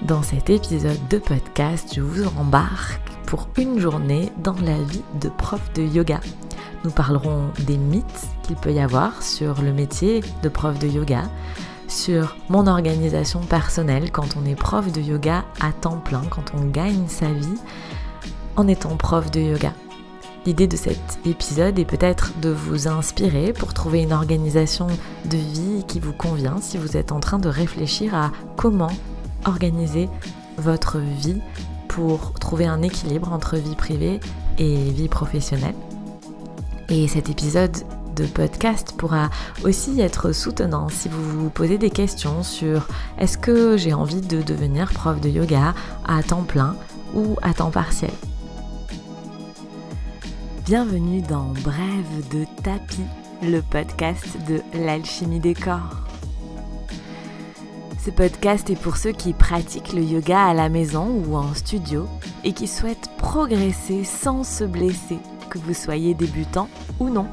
Dans cet épisode de podcast, je vous embarque pour une journée dans la vie de prof de yoga. Nous parlerons des mythes qu'il peut y avoir sur le métier de prof de yoga, sur mon organisation personnelle quand on est prof de yoga à temps plein, quand on gagne sa vie en étant prof de yoga. L'idée de cet épisode est peut-être de vous inspirer pour trouver une organisation de vie qui vous convient si vous êtes en train de réfléchir à comment organiser votre vie pour trouver un équilibre entre vie privée et vie professionnelle. Et cet épisode de podcast pourra aussi être soutenant si vous vous posez des questions sur est-ce que j'ai envie de devenir prof de yoga à temps plein ou à temps partiel. Bienvenue dans Brève de tapis, le podcast de l'alchimie des corps. Ce podcast est pour ceux qui pratiquent le yoga à la maison ou en studio et qui souhaitent progresser sans se blesser, que vous soyez débutant ou non.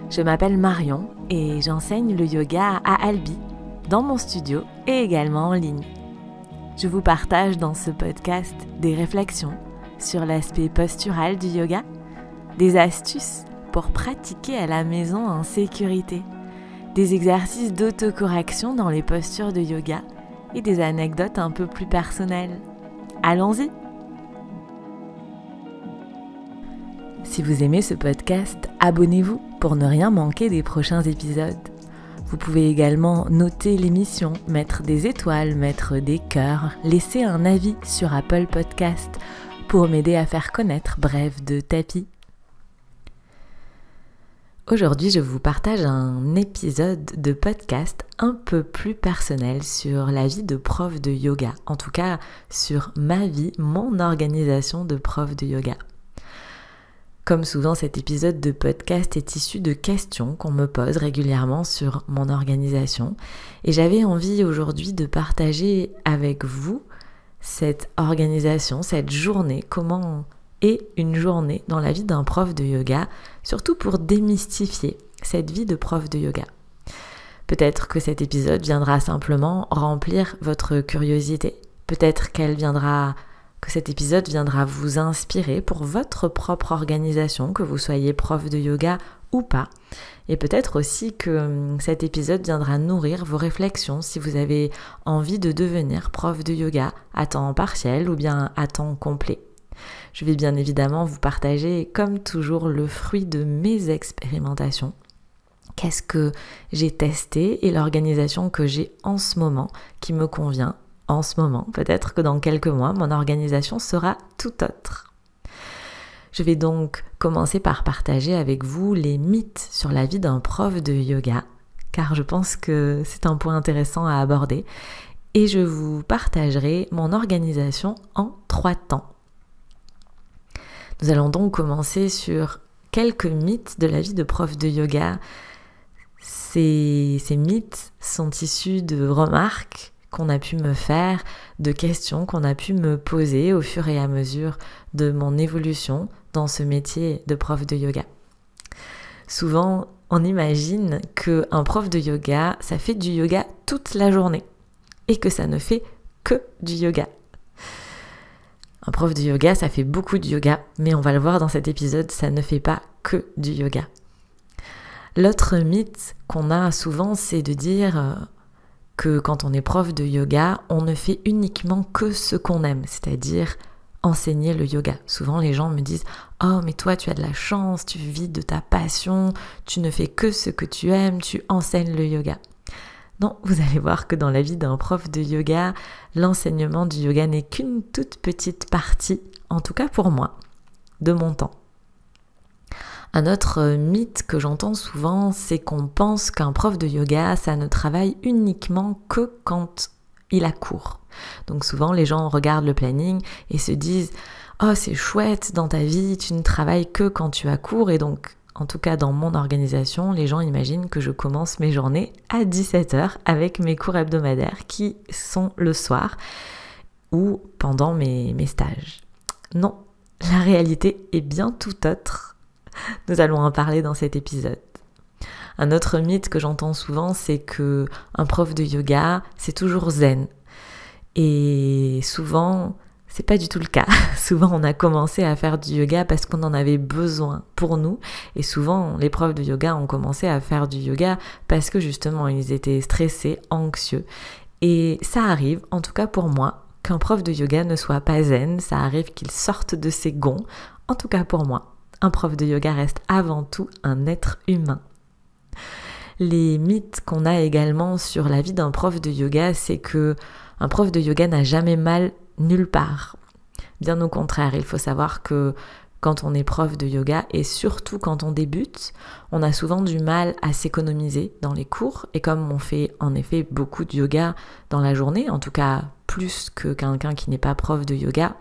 Je m'appelle Marion et j'enseigne le yoga à Albi, dans mon studio et également en ligne. Je vous partage dans ce podcast des réflexions sur l'aspect postural du yoga, des astuces pour pratiquer à la maison en sécurité, des exercices d'autocorrection dans les postures de yoga et des anecdotes un peu plus personnelles. Allons-y! Si vous aimez ce podcast, abonnez-vous pour ne rien manquer des prochains épisodes. Vous pouvez également noter l'émission, mettre des étoiles, mettre des cœurs, laisser un avis sur Apple Podcast pour m'aider à faire connaître Brève de tapis. Aujourd'hui, je vous partage un épisode de podcast un peu plus personnel sur la vie de prof de yoga, en tout cas sur ma vie, mon organisation de prof de yoga. Comme souvent, cet épisode de podcast est issu de questions qu'on me pose régulièrement sur mon organisation et j'avais envie aujourd'hui de partager avec vous cette organisation, cette journée, comment est une journée dans la vie d'un prof de yoga, surtout pour démystifier cette vie de prof de yoga. Peut-être que cet épisode viendra simplement remplir votre curiosité, peut-être que cet épisode viendra vous inspirer pour votre propre organisation, que vous soyez prof de yoga ou pas. Et peut-être aussi que cet épisode viendra nourrir vos réflexions si vous avez envie de devenir prof de yoga à temps partiel ou bien à temps complet. Je vais bien évidemment vous partager, comme toujours, le fruit de mes expérimentations. Qu'est-ce que j'ai testé et l'organisation que j'ai en ce moment qui me convient en ce moment. Peut-être que dans quelques mois, mon organisation sera tout autre. Je vais donc commencer par partager avec vous les mythes sur la vie d'un prof de yoga, car je pense que c'est un point intéressant à aborder. Et je vous partagerai mon organisation en 3 temps. Nous allons donc commencer sur quelques mythes de la vie de prof de yoga. Ces mythes sont issus de remarques qu'on a pu me faire, de questions qu'on a pu me poser au fur et à mesure de mon évolution dans ce métier de prof de yoga. Souvent, on imagine qu'un prof de yoga, ça fait du yoga toute la journée et que ça ne fait que du yoga. Un prof de yoga, ça fait beaucoup de yoga, mais on va le voir dans cet épisode, ça ne fait pas que du yoga. L'autre mythe qu'on a souvent, c'est de dire que quand on est prof de yoga, on ne fait uniquement que ce qu'on aime, c'est-à-dire enseigner le yoga. Souvent, les gens me disent « Oh, mais toi, tu as de la chance, tu vis de ta passion, tu ne fais que ce que tu aimes, tu enseignes le yoga. » Non, vous allez voir que dans la vie d'un prof de yoga, l'enseignement du yoga n'est qu'une toute petite partie, en tout cas pour moi, de mon temps. Un autre mythe que j'entends souvent, c'est qu'on pense qu'un prof de yoga, ça ne travaille uniquement que quand il a cours. Donc souvent, les gens regardent le planning et se disent « Oh, c'est chouette, dans ta vie, tu ne travailles que quand tu as cours. » Et donc, en tout cas, dans mon organisation, les gens imaginent que je commence mes journées à 17h avec mes cours hebdomadaires qui sont le soir ou pendant mes stages. Non, la réalité est bien tout autre. Nous allons en parler dans cet épisode. Un autre mythe que j'entends souvent, c'est que un prof de yoga, c'est toujours zen. Et souvent, c'est pas du tout le cas. Souvent, on a commencé à faire du yoga parce qu'on en avait besoin pour nous. Et souvent, les profs de yoga ont commencé à faire du yoga parce que justement, ils étaient stressés, anxieux. Et ça arrive, en tout cas pour moi, qu'un prof de yoga ne soit pas zen. Ça arrive qu'il sorte de ses gonds. En tout cas pour moi, un prof de yoga reste avant tout un être humain. Les mythes qu'on a également sur la vie d'un prof de yoga, c'est que un prof de yoga n'a jamais mal nulle part. Bien au contraire, il faut savoir que quand on est prof de yoga et surtout quand on débute, on a souvent du mal à s'économiser dans les cours et comme on fait en effet beaucoup de yoga dans la journée, en tout cas plus que quelqu'un qui n'est pas prof de yoga,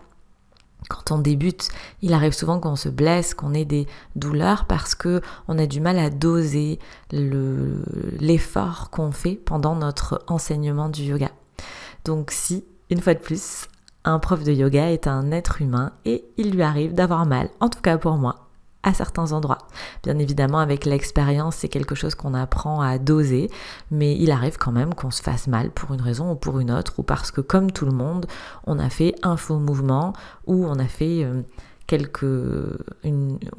quand on débute, il arrive souvent qu'on se blesse, qu'on ait des douleurs parce que on a du mal à doser l'effort qu'on fait pendant notre enseignement du yoga. Donc si, une fois de plus, un prof de yoga est un être humain et il lui arrive d'avoir mal, en tout cas pour moi, à certains endroits. Bien évidemment, avec l'expérience, c'est quelque chose qu'on apprend à doser, mais il arrive quand même qu'on se fasse mal pour une raison ou pour une autre, ou parce que comme tout le monde, on a fait un faux mouvement, ou on a fait où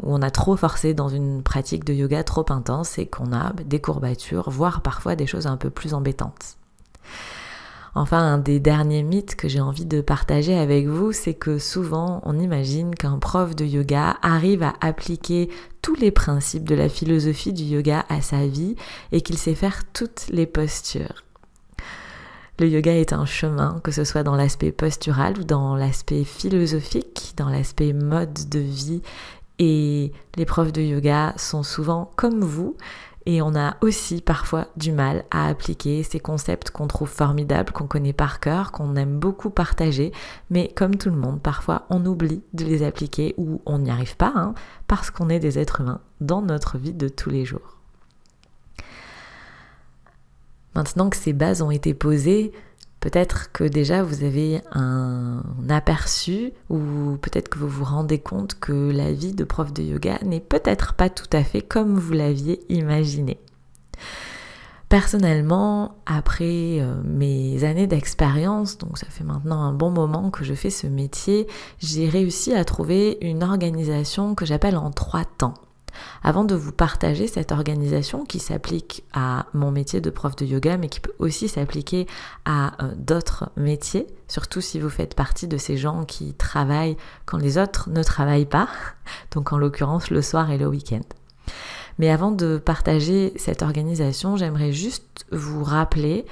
on a trop forcé dans une pratique de yoga trop intense et qu'on a des courbatures, voire parfois des choses un peu plus embêtantes. Enfin, un des derniers mythes que j'ai envie de partager avec vous, c'est que souvent on imagine qu'un prof de yoga arrive à appliquer tous les principes de la philosophie du yoga à sa vie et qu'il sait faire toutes les postures. Le yoga est un chemin, que ce soit dans l'aspect postural ou dans l'aspect philosophique, dans l'aspect mode de vie. Et les profs de yoga sont souvent comme vous. Et on a aussi parfois du mal à appliquer ces concepts qu'on trouve formidables, qu'on connaît par cœur, qu'on aime beaucoup partager. Mais comme tout le monde, parfois on oublie de les appliquer ou on n'y arrive pas parce qu'on est des êtres humains dans notre vie de tous les jours. Maintenant que ces bases ont été posées, peut-être que déjà vous avez un aperçu ou peut-être que vous vous rendez compte que la vie de prof de yoga n'est peut-être pas tout à fait comme vous l'aviez imaginé. Personnellement, après mes années d'expérience, donc ça fait maintenant un bon moment que je fais ce métier, j'ai réussi à trouver une organisation que j'appelle en 3 temps. Avant de vous partager cette organisation qui s'applique à mon métier de prof de yoga, mais qui peut aussi s'appliquer à d'autres métiers, surtout si vous faites partie de ces gens qui travaillent quand les autres ne travaillent pas, donc en l'occurrence le soir et le week-end. Mais avant de partager cette organisation, j'aimerais juste vous rappeler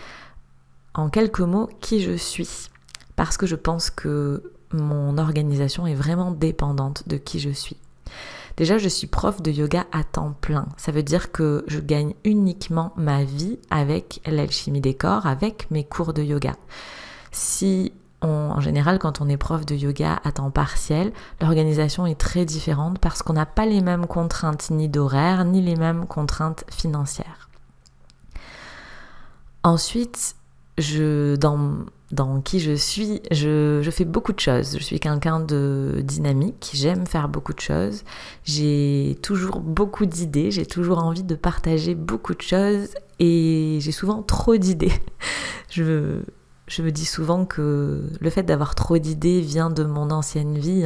en quelques mots qui je suis, parce que je pense que mon organisation est vraiment dépendante de qui je suis. Déjà, je suis prof de yoga à temps plein. Ça veut dire que je gagne uniquement ma vie avec l'alchimie des corps, avec mes cours de yoga. En général, quand on est prof de yoga à temps partiel, l'organisation est très différente parce qu'on n'a pas les mêmes contraintes ni d'horaire, ni les mêmes contraintes financières. Ensuite, dans qui je suis, je fais beaucoup de choses. Je suis quelqu'un de dynamique, j'aime faire beaucoup de choses. J'ai toujours beaucoup d'idées, j'ai toujours envie de partager beaucoup de choses et j'ai souvent trop d'idées. Je me dis souvent que le fait d'avoir trop d'idées vient de mon ancienne vie,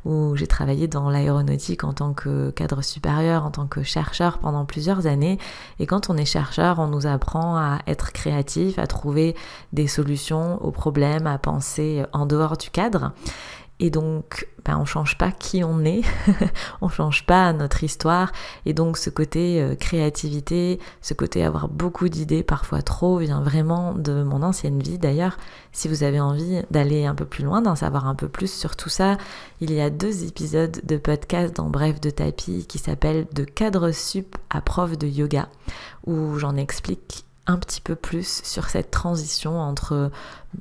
où j'ai travaillé dans l'aéronautique en tant que cadre supérieur, en tant que chercheur pendant plusieurs années. Et quand on est chercheur, on nous apprend à être créatif, à trouver des solutions aux problèmes, à penser en dehors du cadre. Et donc, on change pas qui on est, on change pas notre histoire. Et donc, ce côté créativité, ce côté avoir beaucoup d'idées, parfois trop, vient vraiment de mon ancienne vie. D'ailleurs, si vous avez envie d'aller un peu plus loin, d'en savoir un peu plus sur tout ça, il y a 2 épisodes de podcast dans Bref de tapis qui s'appellent « De cadre sup à prof de yoga » où j'en explique un petit peu plus sur cette transition entre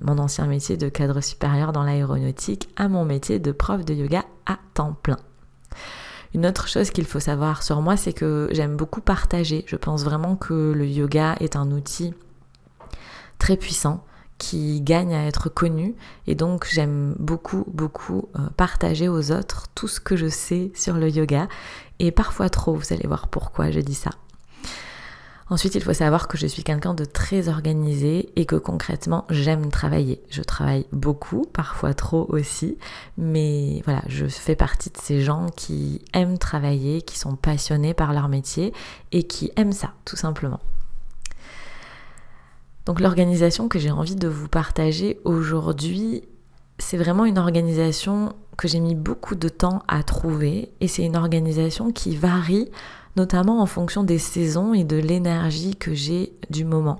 mon ancien métier de cadre supérieur dans l'aéronautique à mon métier de prof de yoga à temps plein. Une autre chose qu'il faut savoir sur moi, c'est que j'aime beaucoup partager. Je pense vraiment que le yoga est un outil très puissant qui gagne à être connu et donc j'aime beaucoup partager aux autres tout ce que je sais sur le yoga et parfois trop, vous allez voir pourquoi je dis ça. Ensuite, il faut savoir que je suis quelqu'un de très organisé et que concrètement, j'aime travailler. Je travaille beaucoup, parfois trop aussi, mais voilà, je fais partie de ces gens qui aiment travailler, qui sont passionnés par leur métier et qui aiment ça, tout simplement. Donc l'organisation que j'ai envie de vous partager aujourd'hui, c'est vraiment une organisation que j'ai mis beaucoup de temps à trouver et c'est une organisation qui varie notamment en fonction des saisons et de l'énergie que j'ai du moment.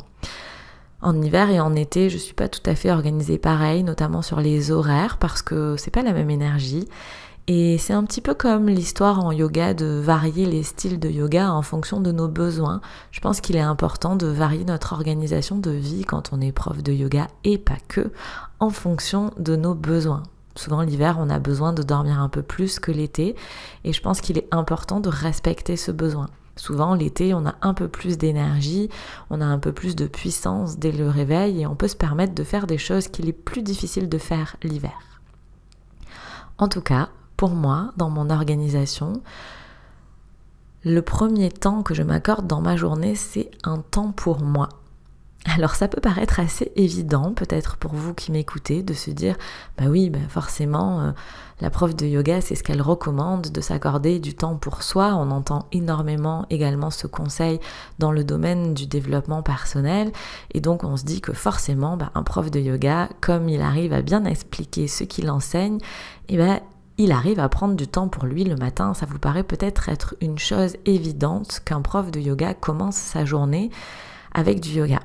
En hiver et en été, je suis pas tout à fait organisée pareil, notamment sur les horaires parce que c'est pas la même énergie. Et c'est un petit peu comme l'histoire en yoga de varier les styles de yoga en fonction de nos besoins. Je pense qu'il est important de varier notre organisation de vie quand on est prof de yoga et pas que, en fonction de nos besoins. Souvent l'hiver, on a besoin de dormir un peu plus que l'été et je pense qu'il est important de respecter ce besoin. Souvent l'été, on a un peu plus d'énergie, on a un peu plus de puissance dès le réveil et on peut se permettre de faire des choses qu'il est plus difficile de faire l'hiver. En tout cas, pour moi, dans mon organisation, le premier temps que je m'accorde dans ma journée, c'est un temps pour moi. Alors ça peut paraître assez évident, peut-être pour vous qui m'écoutez, de se dire « bah oui, forcément, la prof de yoga, c'est ce qu'elle recommande, de s'accorder du temps pour soi ». On entend énormément également ce conseil dans le domaine du développement personnel. Et donc on se dit que forcément, un prof de yoga, comme il arrive à bien expliquer ce qu'il enseigne, il arrive à prendre du temps pour lui le matin. Ça vous paraît peut-être être une chose évidente qu'un prof de yoga commence sa journée avec du yoga.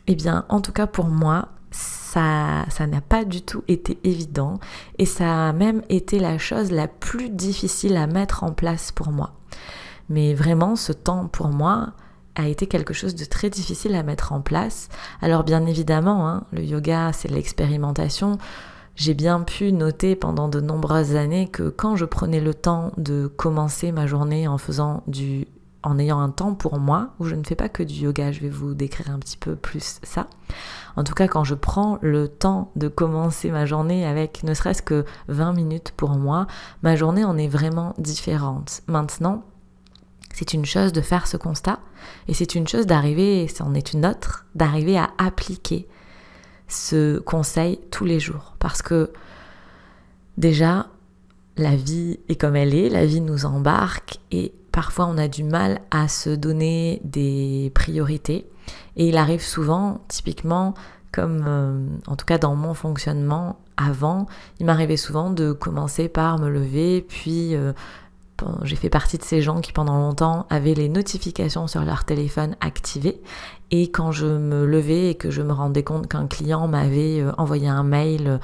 Eh bien, en tout cas pour moi, ça n'a pas du tout été évident et ça a même été la chose la plus difficile à mettre en place pour moi. Mais vraiment, ce temps pour moi a été quelque chose de très difficile à mettre en place. Alors bien évidemment, le yoga, c'est l'expérimentation. J'ai bien pu noter pendant de nombreuses années que quand je prenais le temps de commencer ma journée en ayant un temps pour moi, où je ne fais pas que du yoga, je vais vous décrire un petit peu plus ça. En tout cas, quand je prends le temps de commencer ma journée avec ne serait-ce que 20 minutes pour moi, ma journée en est vraiment différente. Maintenant, c'est une chose de faire ce constat, et c'est une chose d'arriver, c'en est une autre, d'arriver à appliquer ce conseil tous les jours. Parce que déjà, la vie est comme elle est, la vie nous embarque et parfois on a du mal à se donner des priorités. Et il arrive souvent, typiquement, comme en tout cas dans mon fonctionnement avant, il m'arrivait souvent de commencer par me lever, puis j'ai fait partie de ces gens qui pendant longtemps avaient les notifications sur leur téléphone activées. Et quand je me levais et que je me rendais compte qu'un client m'avait envoyé un mail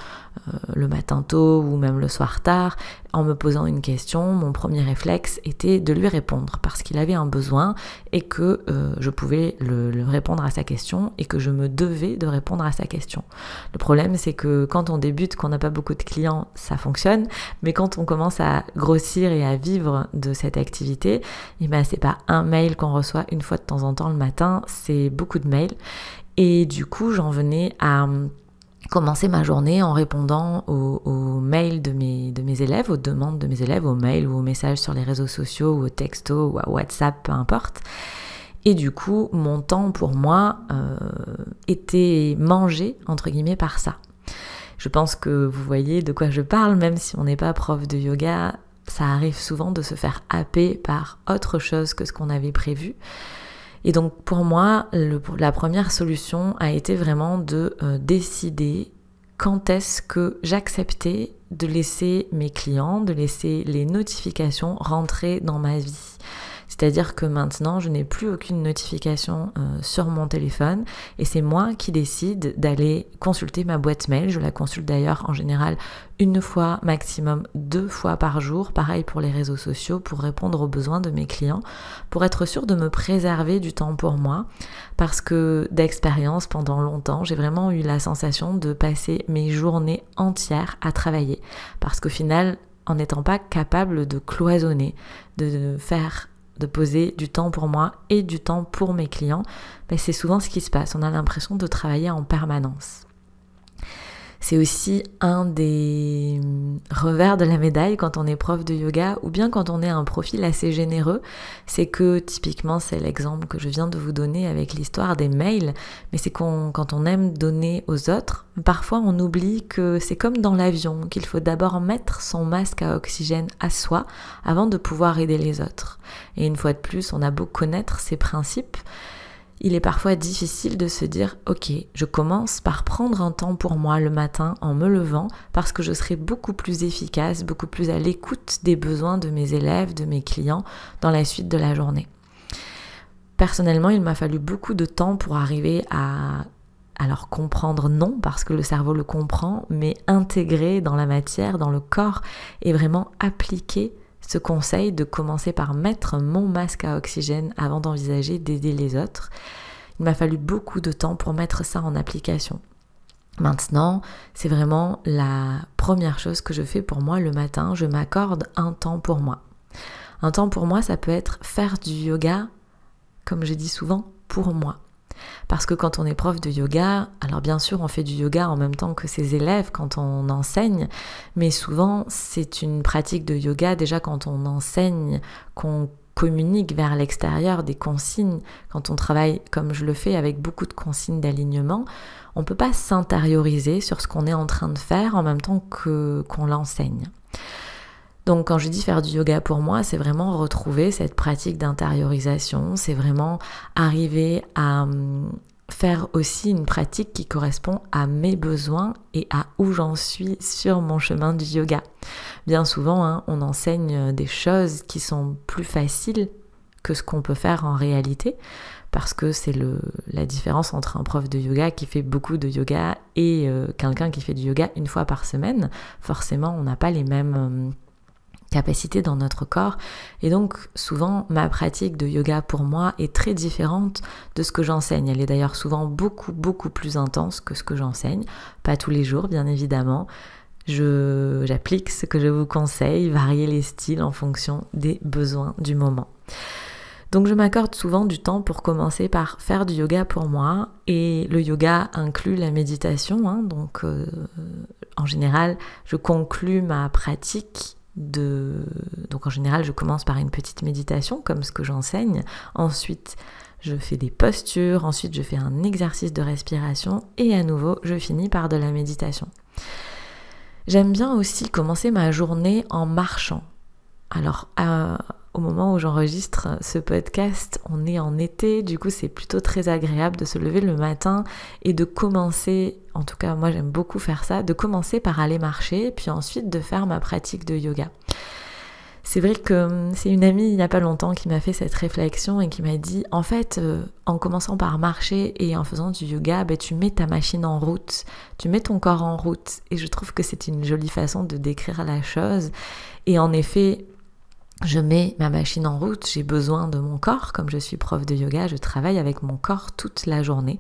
le matin tôt ou même le soir tard, en me posant une question, mon premier réflexe était de lui répondre parce qu'il avait un besoin et que je pouvais le répondre à sa question et que je me devais de répondre à sa question. Le problème, c'est que quand on débute, qu'on n'a pas beaucoup de clients, ça fonctionne, mais quand on commence à grossir et à vivre de cette activité, c'est pas un mail qu'on reçoit une fois de temps en temps le matin, c'est beaucoup de mails. Et du coup, j'en venais à commencer ma journée en répondant aux mails de mes élèves, aux demandes de mes élèves, aux mails ou aux messages sur les réseaux sociaux ou aux textos ou à WhatsApp, peu importe. Et du coup, mon temps pour moi était mangé, entre guillemets, par ça. Je pense que vous voyez de quoi je parle, même si on n'est pas prof de yoga, ça arrive souvent de se faire happer par autre chose que ce qu'on avait prévu. Et donc pour moi, la première solution a été vraiment de décider quand est-ce que j'acceptais de laisser mes clients, de laisser les notifications rentrer dans ma vie. C'est-à-dire que maintenant, je n'ai plus aucune notification sur mon téléphone et c'est moi qui décide d'aller consulter ma boîte mail. Je la consulte d'ailleurs en général une fois, maximum 2 fois par jour. Pareil pour les réseaux sociaux, pour répondre aux besoins de mes clients, pour être sûre de me préserver du temps pour moi. Parce que d'expérience, pendant longtemps, j'ai vraiment eu la sensation de passer mes journées entières à travailler. Parce qu'au final, en n'étant pas capable de cloisonner, de poser du temps pour moi et du temps pour mes clients, c'est souvent ce qui se passe. On a l'impression de travailler en permanence. C'est aussi un des revers de la médaille quand on est prof de yoga ou bien quand on est un profil assez généreux. C'est que typiquement, c'est l'exemple que je viens de vous donner avec l'histoire des mails, mais c'est quand on aime donner aux autres, parfois on oublie que c'est comme dans l'avion, qu'il faut d'abord mettre son masque à oxygène à soi avant de pouvoir aider les autres. Et une fois de plus, on a beau connaître ces principes, il est parfois difficile de se dire « Ok, je commence par prendre un temps pour moi le matin en me levant parce que je serai beaucoup plus efficace, beaucoup plus à l'écoute des besoins de mes élèves, de mes clients dans la suite de la journée. » Personnellement, il m'a fallu beaucoup de temps pour arriver à leur comprendre non, parce que le cerveau le comprend, mais intégrer dans la matière, dans le corps et vraiment appliquer ce conseil de commencer par mettre mon masque à oxygène avant d'envisager d'aider les autres. Il m'a fallu beaucoup de temps pour mettre ça en application. Maintenant, c'est vraiment la première chose que je fais pour moi le matin. Je m'accorde un temps pour moi. Un temps pour moi, ça peut être faire du yoga, comme je dis souvent, pour moi. Parce que quand on est prof de yoga, alors bien sûr on fait du yoga en même temps que ses élèves quand on enseigne, mais souvent c'est une pratique de yoga déjà quand on enseigne, qu'on communique vers l'extérieur des consignes, quand on travaille comme je le fais avec beaucoup de consignes d'alignement, on ne peut pas s'intérioriser sur ce qu'on est en train de faire en même temps qu'on l'enseigne. Donc quand je dis faire du yoga pour moi, c'est vraiment retrouver cette pratique d'intériorisation, c'est vraiment arriver à faire aussi une pratique qui correspond à mes besoins et à où j'en suis sur mon chemin du yoga. Bien souvent, on enseigne des choses qui sont plus faciles que ce qu'on peut faire en réalité, parce que c'est la différence entre un prof de yoga qui fait beaucoup de yoga et quelqu'un qui fait du yoga une fois par semaine. Forcément, on n'a pas les mêmes capacité dans notre corps, et donc souvent ma pratique de yoga pour moi est très différente de ce que j'enseigne. Elle est d'ailleurs souvent beaucoup plus intense que ce que j'enseigne, pas tous les jours bien évidemment. J'applique ce que je vous conseille, varier les styles en fonction des besoins du moment. Donc je m'accorde souvent du temps pour commencer par faire du yoga pour moi, et le yoga inclut la méditation, donc en général je conclus ma pratique donc en général je commence par une petite méditation comme ce que j'enseigne, ensuite je fais des postures, ensuite je fais un exercice de respiration et à nouveau je finis par de la méditation. J'aime bien aussi commencer ma journée en marchant. Alors au moment où j'enregistre ce podcast, on est en été, du coup c'est plutôt très agréable de se lever le matin et de commencer, en tout cas moi j'aime beaucoup faire ça, de commencer par aller marcher, puis ensuite de faire ma pratique de yoga. C'est vrai que c'est une amie il n'y a pas longtemps qui m'a fait cette réflexion et qui m'a dit en fait en commençant par marcher et en faisant du yoga, tu mets ta machine en route, tu mets ton corps en route, et je trouve que c'est une jolie façon de décrire la chose. Et en effet, je mets ma machine en route, j'ai besoin de mon corps, comme je suis prof de yoga, je travaille avec mon corps toute la journée.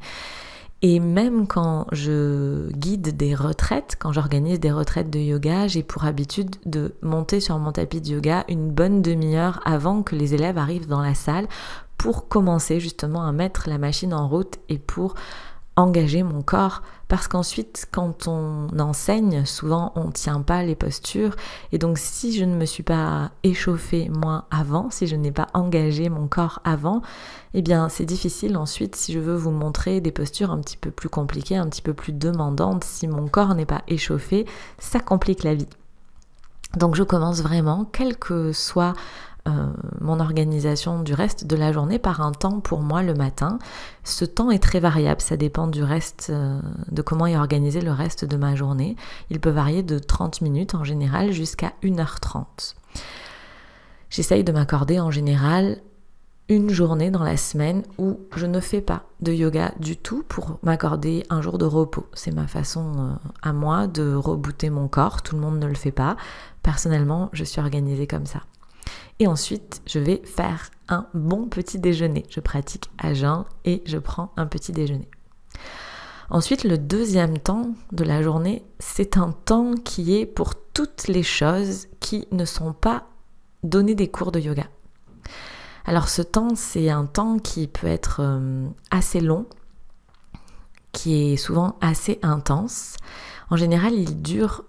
Et même quand je guide des retraites, quand j'organise des retraites de yoga, j'ai pour habitude de monter sur mon tapis de yoga une bonne demi-heure avant que les élèves arrivent dans la salle pour commencer justement à mettre la machine en route et pour engager mon corps, parce qu'ensuite quand on enseigne, souvent on ne tient pas les postures, et donc si je ne me suis pas échauffée moi avant, si je n'ai pas engagé mon corps avant, eh bien c'est difficile ensuite si je veux vous montrer des postures un petit peu plus compliquées, un petit peu plus demandantes. Si mon corps n'est pas échauffé, ça complique la vie. Donc je commence vraiment, quelle que soit mon organisation du reste de la journée, par un temps pour moi le matin. Ce temps est très variable, ça dépend du reste, de comment est organisé le reste de ma journée. Il peut varier de 30 minutes en général jusqu'à 1h30. J'essaye de m'accorder en général une journée dans la semaine où je ne fais pas de yoga du tout pour m'accorder un jour de repos. C'est ma façon à moi de rebooter mon corps, tout le monde ne le fait pas. Personnellement, je suis organisée comme ça. Et ensuite, je vais faire un bon petit déjeuner. Je pratique à jeun et je prends un petit déjeuner. Ensuite, le deuxième temps de la journée, c'est un temps qui est pour toutes les choses qui ne sont pas donner des cours de yoga. Alors ce temps, c'est un temps qui peut être assez long, qui est souvent assez intense. En général, il dure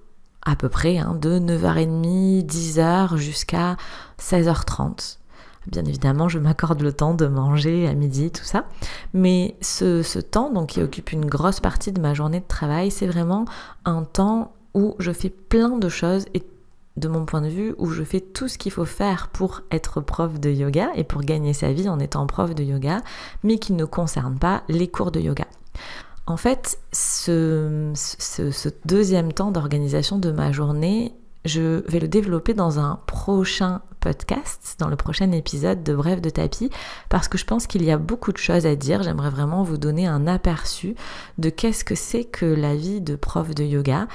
à peu près de 9h30, 10h jusqu'à 16h30. Bien évidemment, je m'accorde le temps de manger à midi, tout ça. Mais ce temps, donc, qui occupe une grosse partie de ma journée de travail, c'est vraiment un temps où je fais plein de choses et de mon point de vue, où je fais tout ce qu'il faut faire pour être prof de yoga et pour gagner sa vie en étant prof de yoga, mais qui ne concerne pas les cours de yoga. En fait, ce deuxième temps d'organisation de ma journée, je vais le développer dans un prochain podcast, dans le prochain épisode de Bref de tapis, parce que je pense qu'il y a beaucoup de choses à dire. J'aimerais vraiment vous donner un aperçu de qu'est-ce que c'est que la vie de prof de yoga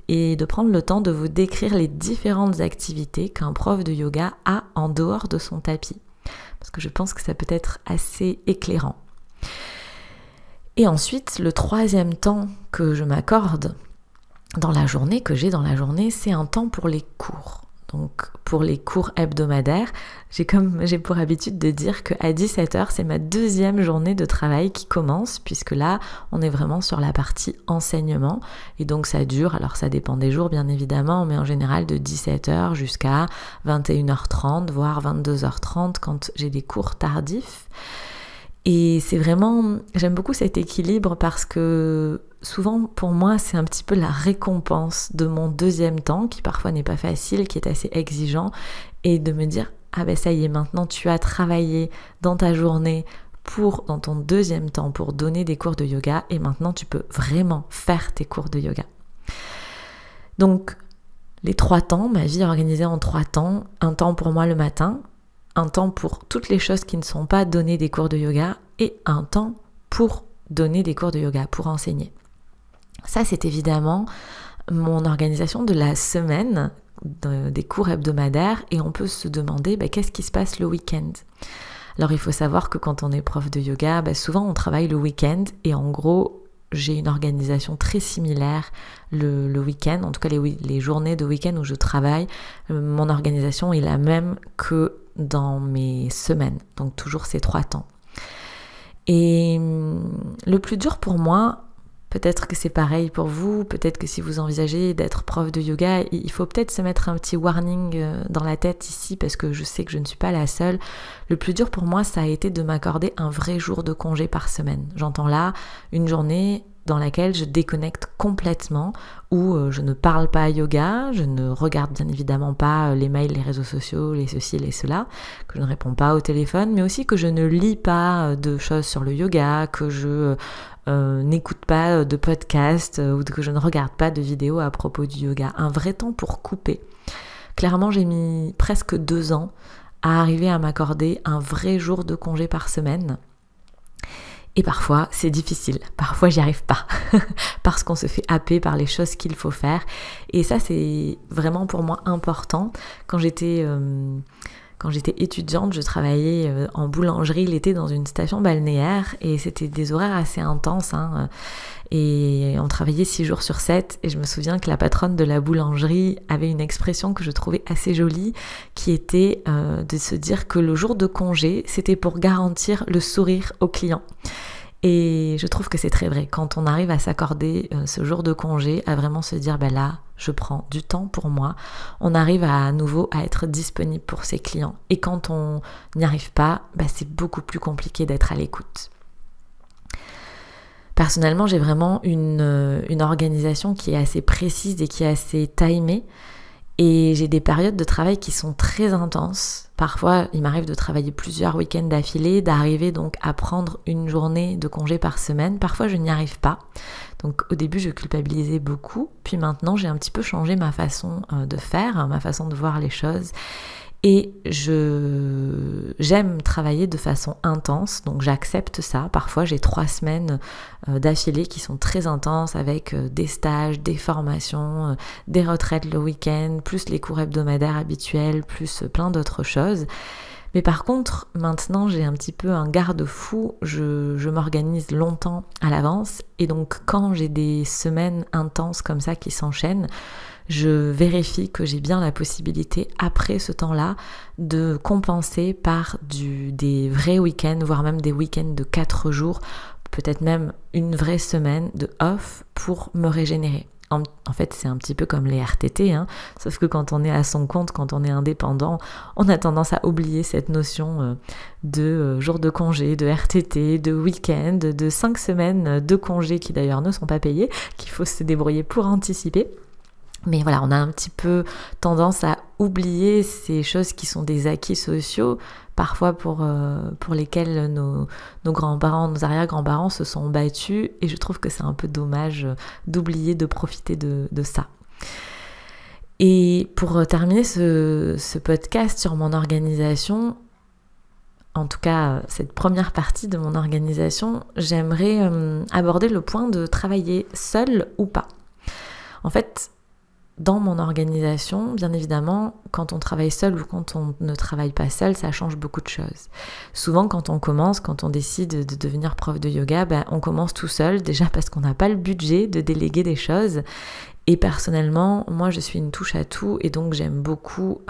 et de prendre le temps de vous décrire les différentes activités qu'un prof de yoga a en dehors de son tapis. Parce que je pense que ça peut être assez éclairant. Et ensuite, le troisième temps que je m'accorde dans la journée, c'est un temps pour les cours. Donc pour les cours hebdomadaires, j'ai pour habitude de dire qu'à 17h, c'est ma deuxième journée de travail qui commence, puisque là, on est vraiment sur la partie enseignement. Et donc ça dure, alors ça dépend des jours bien évidemment, mais en général de 17h jusqu'à 21h30, voire 22h30 quand j'ai des cours tardifs. Et c'est vraiment, j'aime beaucoup cet équilibre parce que souvent pour moi c'est un petit peu la récompense de mon deuxième temps qui parfois n'est pas facile, qui est assez exigeant, et de me dire ça y est, maintenant tu as travaillé dans ta journée dans ton deuxième temps pour donner des cours de yoga et maintenant tu peux vraiment faire tes cours de yoga. Donc les 3 temps, ma vie est organisée en 3 temps, un temps pour moi le matin, un temps pour toutes les choses qui ne sont pas donner des cours de yoga et un temps pour donner des cours de yoga, pour enseigner. Ça, c'est évidemment mon organisation de la semaine des cours hebdomadaires et on peut se demander qu'est-ce qui se passe le week-end. Alors, il faut savoir que quand on est prof de yoga, souvent on travaille le week-end et en gros, j'ai une organisation très similaire le week-end, en tout cas les journées de week-end où je travaille, mon organisation est la même que dans mes semaines, donc toujours ces 3 temps. Et le plus dur pour moi, peut-être que c'est pareil pour vous, peut-être que si vous envisagez d'être prof de yoga, il faut peut-être se mettre un petit warning dans la tête ici, parce que je sais que je ne suis pas la seule. Le plus dur pour moi, ça a été de m'accorder un vrai jour de congé par semaine. J'entends là une journée dans laquelle je déconnecte complètement, où je ne parle pas yoga, je ne regarde bien évidemment pas les mails, les réseaux sociaux, les ceci, les cela, que je ne réponds pas au téléphone, mais aussi que je ne lis pas de choses sur le yoga, que je n'écoute pas de podcast ou que je ne regarde pas de vidéos à propos du yoga. Un vrai temps pour couper. Clairement, j'ai mis presque 2 ans à arriver à m'accorder un vrai jour de congé par semaine. Et parfois, c'est difficile. Parfois, j'y arrive pas. Parce qu'on se fait happer par les choses qu'il faut faire. Et ça, c'est vraiment pour moi important. Quand j'étais étudiante, je travaillais en boulangerie l'été dans une station balnéaire. Et c'était des horaires assez intenses. Et on travaillait 6 jours sur 7. Et je me souviens que la patronne de la boulangerie avait une expression que je trouvais assez jolie, qui était de se dire que le jour de congé, c'était pour garantir le sourire aux clients. Et je trouve que c'est très vrai. Quand on arrive à s'accorder ce jour de congé, à vraiment se dire là, je prends du temps pour moi, on arrive à nouveau à être disponible pour ses clients. Et quand on n'y arrive pas, c'est beaucoup plus compliqué d'être à l'écoute. Personnellement, j'ai vraiment une organisation qui est assez précise et qui est assez timée. Et j'ai des périodes de travail qui sont très intenses. Parfois, il m'arrive de travailler plusieurs week-ends d'affilée, d'arriver donc à prendre une journée de congé par semaine. Parfois, je n'y arrive pas. Donc au début, je culpabilisais beaucoup. Puis maintenant, j'ai un petit peu changé ma façon de faire, ma façon de voir les choses. Et j'aime travailler de façon intense, donc j'accepte ça. Parfois j'ai 3 semaines d'affilée qui sont très intenses avec des stages, des formations, des retraites le week-end, plus les cours hebdomadaires habituels, plus plein d'autres choses. Mais par contre, maintenant j'ai un petit peu un garde-fou, je m'organise longtemps à l'avance et donc quand j'ai des semaines intenses comme ça qui s'enchaînent, je vérifie que j'ai bien la possibilité, après ce temps-là, de compenser par des vrais week-ends, voire même des week-ends de 4 jours, peut-être même une vraie semaine de off pour me régénérer. En fait, c'est un petit peu comme les RTT, sauf que quand on est à son compte, quand on est indépendant, on a tendance à oublier cette notion de jour de congé, de RTT, de week-end, de 5 semaines de congés qui d'ailleurs ne sont pas payés, qu'il faut se débrouiller pour anticiper. Mais voilà, on a un petit peu tendance à oublier ces choses qui sont des acquis sociaux, parfois pour lesquels nos grands-parents, nos arrière-grands-parents se sont battus, et je trouve que c'est un peu dommage d'oublier de profiter de ça. Et pour terminer ce podcast sur mon organisation, en tout cas cette première partie de mon organisation, j'aimerais aborder le point de travailler seul ou pas. En fait, dans mon organisation, bien évidemment, quand on travaille seul ou quand on ne travaille pas seul, ça change beaucoup de choses. Souvent, quand on décide de devenir prof de yoga, on commence tout seul, déjà parce qu'on n'a pas le budget de déléguer des choses. Et personnellement, moi, je suis une touche à tout et donc j'aime beaucoup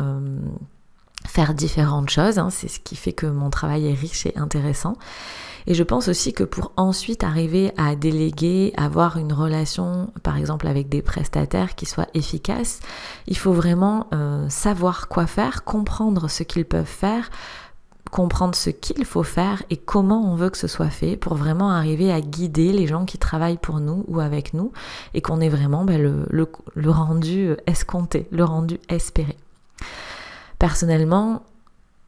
faire différentes choses. C'est ce qui fait que mon travail est riche et intéressant. Et je pense aussi que pour ensuite arriver à déléguer, avoir une relation, par exemple avec des prestataires qui soit efficace, il faut vraiment savoir quoi faire, comprendre ce qu'ils peuvent faire, comprendre ce qu'il faut faire et comment on veut que ce soit fait pour vraiment arriver à guider les gens qui travaillent pour nous ou avec nous et qu'on ait vraiment le rendu escompté, le rendu espéré. Personnellement,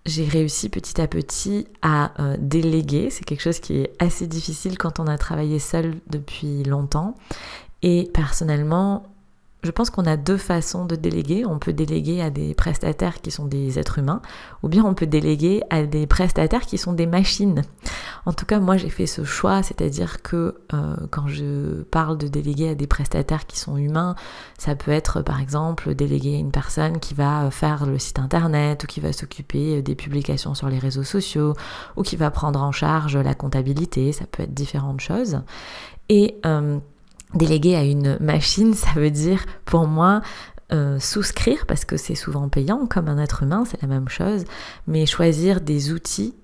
j'ai réussi petit à petit à déléguer. C'est quelque chose qui est assez difficile quand on a travaillé seul depuis longtemps. Et personnellement, je pense qu'on a 2 façons de déléguer. On peut déléguer à des prestataires qui sont des êtres humains, ou bien on peut déléguer à des prestataires qui sont des machines. En tout cas, moi j'ai fait ce choix, c'est-à-dire que quand je parle de déléguer à des prestataires qui sont humains, ça peut être par exemple déléguer à une personne qui va faire le site internet, ou qui va s'occuper des publications sur les réseaux sociaux, ou qui va prendre en charge la comptabilité, ça peut être différentes choses. Et déléguer à une machine, ça veut dire pour moi souscrire, parce que c'est souvent payant, comme un être humain, c'est la même chose, mais choisir des outils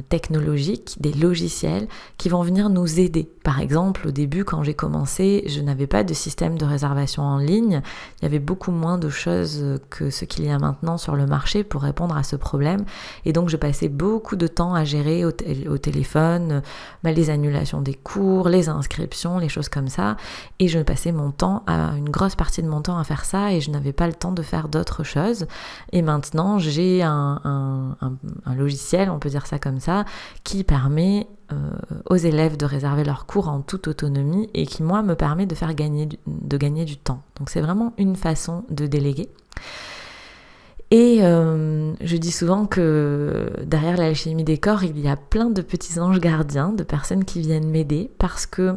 technologiques, des logiciels qui vont venir nous aider. Par exemple, au début, quand j'ai commencé, je n'avais pas de système de réservation en ligne. Il y avait beaucoup moins de choses que ce qu'il y a maintenant sur le marché pour répondre à ce problème. Et donc, je passais beaucoup de temps à gérer au téléphone les annulations des cours, les inscriptions, les choses comme ça. Et je passais une grosse partie de mon temps à faire ça et je n'avais pas le temps de faire d'autres choses. Et maintenant, j'ai un logiciel, on peut dire ça comme ça, qui permet aux élèves de réserver leurs cours en toute autonomie et qui, moi, me permet de gagner du temps. Donc c'est vraiment une façon de déléguer. Et je dis souvent que derrière l'alchimie des corps, il y a plein de petits anges gardiens, de personnes qui viennent m'aider, parce que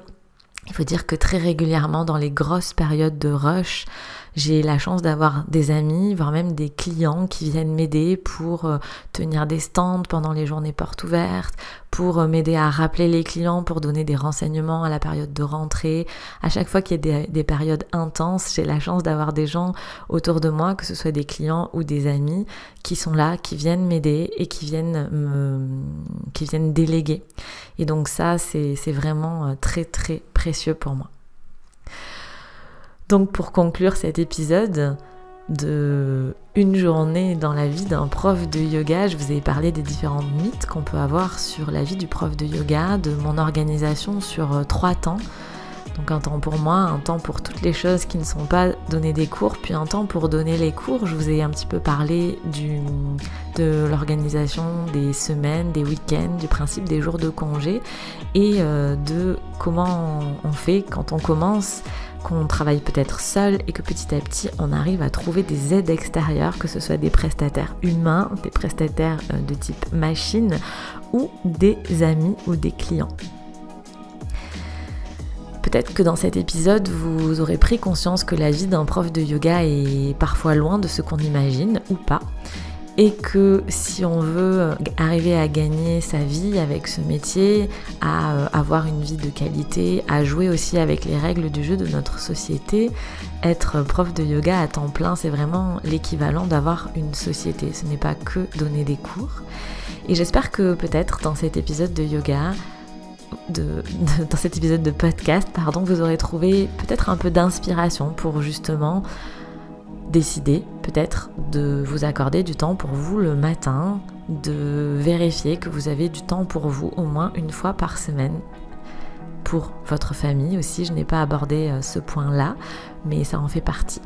il faut dire que très régulièrement, dans les grosses périodes de rush, j'ai la chance d'avoir des amis, voire même des clients qui viennent m'aider pour tenir des stands pendant les journées portes ouvertes, pour m'aider à rappeler les clients, pour donner des renseignements à la période de rentrée. À chaque fois qu'il y a des périodes intenses, j'ai la chance d'avoir des gens autour de moi, que ce soit des clients ou des amis, qui sont là, qui viennent m'aider et qui viennent déléguer. Et donc ça, c'est vraiment très très précieux pour moi. Donc pour conclure cet épisode de une journée dans la vie d'un prof de yoga, je vous ai parlé des différents mythes qu'on peut avoir sur la vie du prof de yoga, de mon organisation sur 3 temps. Donc un temps pour moi, un temps pour toutes les choses qui ne sont pas donner des cours, puis un temps pour donner les cours. Je vous ai un petit peu parlé de l'organisation des semaines, des week-ends, du principe des jours de congé et de comment on fait quand on commence, qu'on travaille peut-être seul et que petit à petit on arrive à trouver des aides extérieures, que ce soit des prestataires humains, des prestataires de type machine ou des amis ou des clients. Peut-être que dans cet épisode, vous aurez pris conscience que la vie d'un prof de yoga est parfois loin de ce qu'on imagine ou pas. Et que si on veut arriver à gagner sa vie avec ce métier, à avoir une vie de qualité, à jouer aussi avec les règles du jeu de notre société, être prof de yoga à temps plein, c'est vraiment l'équivalent d'avoir une société. Ce n'est pas que donner des cours. Et j'espère que peut-être dans cet épisode de yoga, dans cet épisode de podcast, vous aurez trouvé peut-être un peu d'inspiration pour justement décider peut-être de vous accorder du temps pour vous le matin, de vérifier que vous avez du temps pour vous au moins une fois par semaine. Pour votre famille aussi, je n'ai pas abordé ce point-là, mais ça en fait partie.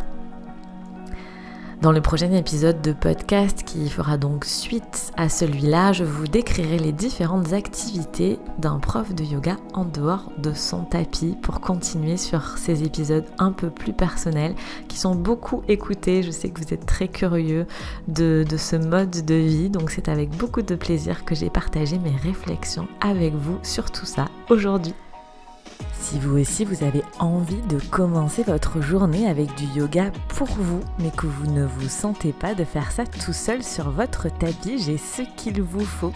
Dans le prochain épisode de podcast qui fera donc suite à celui-là, je vous décrirai les différentes activités d'un prof de yoga en dehors de son tapis pour continuer sur ces épisodes un peu plus personnels qui sont beaucoup écoutés. Je sais que vous êtes très curieux de ce mode de vie, donc c'est avec beaucoup de plaisir que j'ai partagé mes réflexions avec vous sur tout ça aujourd'hui. Si vous aussi vous avez envie de commencer votre journée avec du yoga pour vous, mais que vous ne vous sentez pas de faire ça tout seul sur votre tapis, j'ai ce qu'il vous faut.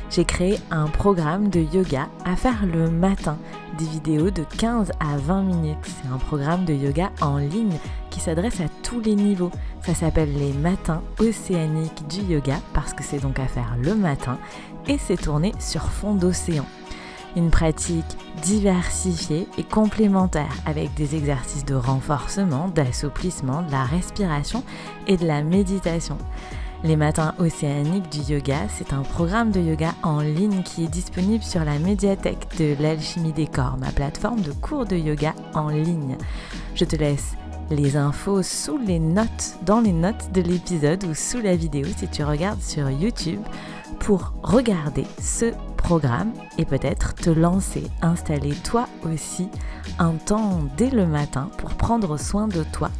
J'ai créé un programme de yoga à faire le matin, des vidéos de 15 à 20 minutes. C'est un programme de yoga en ligne qui s'adresse à tous les niveaux. Ça s'appelle les matins océaniques du yoga parce que c'est donc à faire le matin et c'est tourné sur fond d'océan. Une pratique diversifiée et complémentaire avec des exercices de renforcement, d'assouplissement, de la respiration et de la méditation. Les matins océaniques du yoga, c'est un programme de yoga en ligne qui est disponible sur la médiathèque de l'Alchimie des Corps, ma plateforme de cours de yoga en ligne. Je te laisse les infos dans les notes de l'épisode ou sous la vidéo si tu regardes sur YouTube pour regarder ce programme et peut-être te lancer, installer toi aussi un temps dès le matin pour prendre soin de toi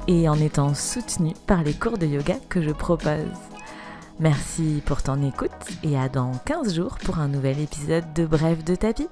et en étant soutenu par les cours de yoga que je propose. Merci pour ton écoute et à dans 15 jours pour un nouvel épisode de Bref de tapis.